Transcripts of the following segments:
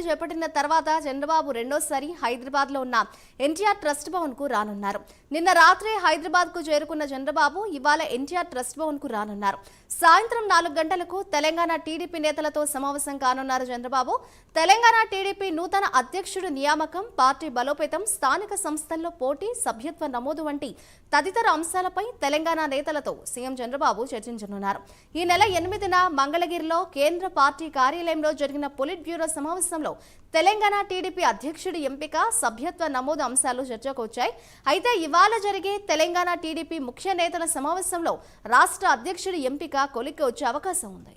చేపట్టిన తర్వాత చంద్రబాబు రెండోసారి హైదరాబాద్ లో ఉన్న ఎన్టీఆర్ ట్రస్ట్ భవన్ కు రానున్నారు. నిన్న రాత్రి హైదరాబాద్ కు చేరుకున్న చంద్రబాబు ఇవాళ ఎన్టీఆర్ ట్రస్ట్ భవన్ కు రానున్నారు. సాయంత్రం 4 గంటలకు తెలంగాణ టీడీపీ నేతలతో సమావేశం కానున్నారు చంద్రబాబు. తెలంగాణ టీడీపీ నూతన అధ్యక్షుడు నియామకం, పార్టీ బలోపేతం, స్థానిక సంస్థల్లో పోటీ, సభ్యత్వ నమోదు వంటి తదితర అంశాలపై తెలంగాణ నేతలతో సీఎం చంద్రబాబు చర్చించనున్నారు. ఈ నెల 8న మంగళగిరిలో కేంద్ర పార్టీ కార్యాలయంలో జరిగిన పొలిట్ బ్యూరో సమావేశంలో తెలంగాణ టీడీపీ అధ్యక్షుడి ఎంపిక, సభ్యత్వ నమోదు అంశాలు చర్చకు వచ్చాయి. అయితే ఇవాళ జరిగే తెలంగాణ టీడీపీ ముఖ్య నేతల సమావేశంలో రాష్ట్ర అధ్యక్షుడి ఎంపిక కొలిక్కి వచ్చే అవకాశం ఉంది.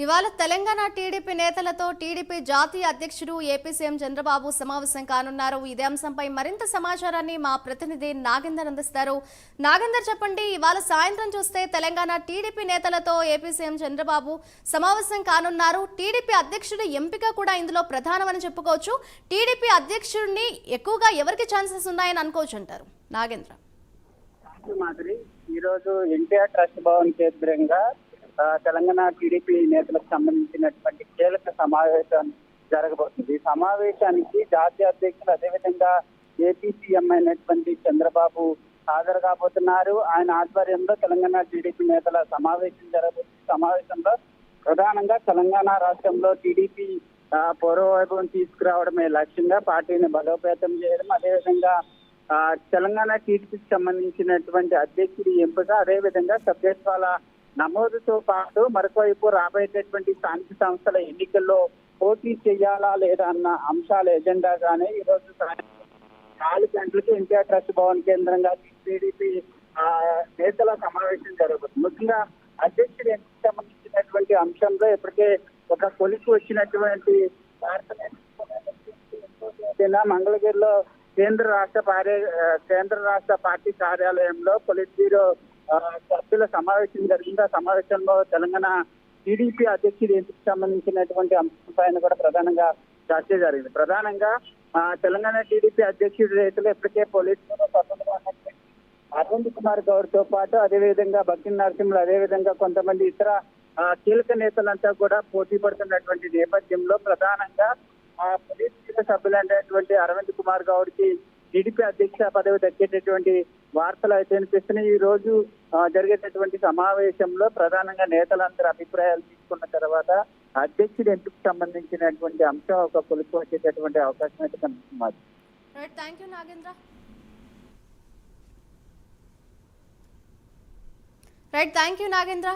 ఇవాళ తెలంగాణ టీడీపీ నేతలతో టీడీపీ జాతీయ అధ్యక్షుడు ఏపీ సీఎం చంద్రబాబు సమావేశం కానున్నారు. ఇదే అంశంపై మరింత సమాచారాన్ని మా ప్రతినిధి నాగేందర్ అందిస్తారు. నాగేందర్, చెప్పండి, ఇవాళ సాయంత్రం చూస్తే తెలంగాణ టీడీపీ నేతలతో ఏపీ సీఎం చంద్రబాబు సమావేశం కానున్నారు. టీడీపీ అధ్యక్షుడి ఎంపిక కూడా ఇందులో ప్రధానమని చెప్పుకోవచ్చు. టీడీపీ అధ్యక్షుడిని ఎక్కువగా ఎవరికి ఛాన్సెస్ ఉన్నాయని అనుకోవచ్చు అంటారు నాగేంద్ర? ఈరోజు ఎన్టీఆర్ ట్రస్ట్ భవన్ కేంద్రంగా తెలంగాణ టీడీపీ నేతలకు సంబంధించినటువంటి కీలక సమావేశం జరగబోతుంది. ఈ సమావేశానికి జాతీయ అధ్యక్షులు అదేవిధంగా ఏపీ సీఎం అయినటువంటి చంద్రబాబు హాజరు కాబోతున్నారు. ఆయన ఆధ్వర్యంలో తెలంగాణ టీడీపీ నేతల సమావేశం జరగబోతుంది. సమావేశంలో ప్రధానంగా తెలంగాణ రాష్ట్రంలో టీడీపీ పూర్వవైభవం తీసుకురావడమే లక్ష్యంగా పార్టీని బలోపేతం చేయడం, అదేవిధంగా తెలంగాణ టీడీపీకి సంబంధించినటువంటి అధ్యక్షుడి ఎంపిక, అదేవిధంగా సభ్యత్వాల నమోదుతో పాటు మరొకవైపు రాబోయేటటువంటి స్థానిక సంస్థల ఎన్నికల్లో పోటీ చేయాలా లేదా అన్న అంశాల ఎజెండాగానే ఈ రోజు సాయంత్రం 4 గంటలకు ఎన్టీఆర్ ట్రస్ట్ భవన్ కేంద్రంగా టీడీపీ నేతల సమావేశం జరగబోతుంది. ముఖ్యంగా అధ్యక్షుడి ఎంపిక సంబంధించినటువంటి అంశంలో ఇప్పటికే ఒక కొలికి వచ్చినటువంటి మంగళగిరిలో కేంద్ర రాష్ట్ర పార్టీ కార్యాలయంలో పొలిట్ బ్యూరో సభ్యుల సమావేశం జరిగింది. ఆ సమావేశంలో తెలంగాణ టీడీపీ అధ్యక్షుడి ఎంపిక సంబంధించినటువంటి అంశంపైన కూడా ప్రధానంగా చర్చ జరిగింది. ప్రధానంగా తెలంగాణ టీడీపీ అధ్యక్షుడి రైతులు ఇప్పటికే పొలిట్ బ్యూరో సభ్యులుగా అరవింద్ కుమార్ గౌడ్ తో పాటు అదేవిధంగా బక్కిన నరసింహులు, అదేవిధంగా కొంతమంది ఇతర కీలక నేతలంతా కూడా పోటీ పడుతున్నటువంటి నేపథ్యంలో ప్రధానంగా పొలిట్ బ్యూరో సభ్యులైనటువంటి అరవింద్ కుమార్ గౌడ్ కి టీడీపీ అధ్యక్ష పదవి దక్కేటటువంటి వార్తలు అయితే వినిపిస్తున్నాయి. ఈ రోజు జరిగేటటువంటి సమావేశంలో ప్రధానంగా నేతలందరూ అభిప్రాయాలు తీసుకున్న తర్వాత అధ్యక్షుడి ఎంపికకు సంబంధించినటువంటి అంశం ఒక కొలుపు వచ్చేటటువంటి అవకాశం అయితే కనిపిస్తుంది. Thank you Nagendra.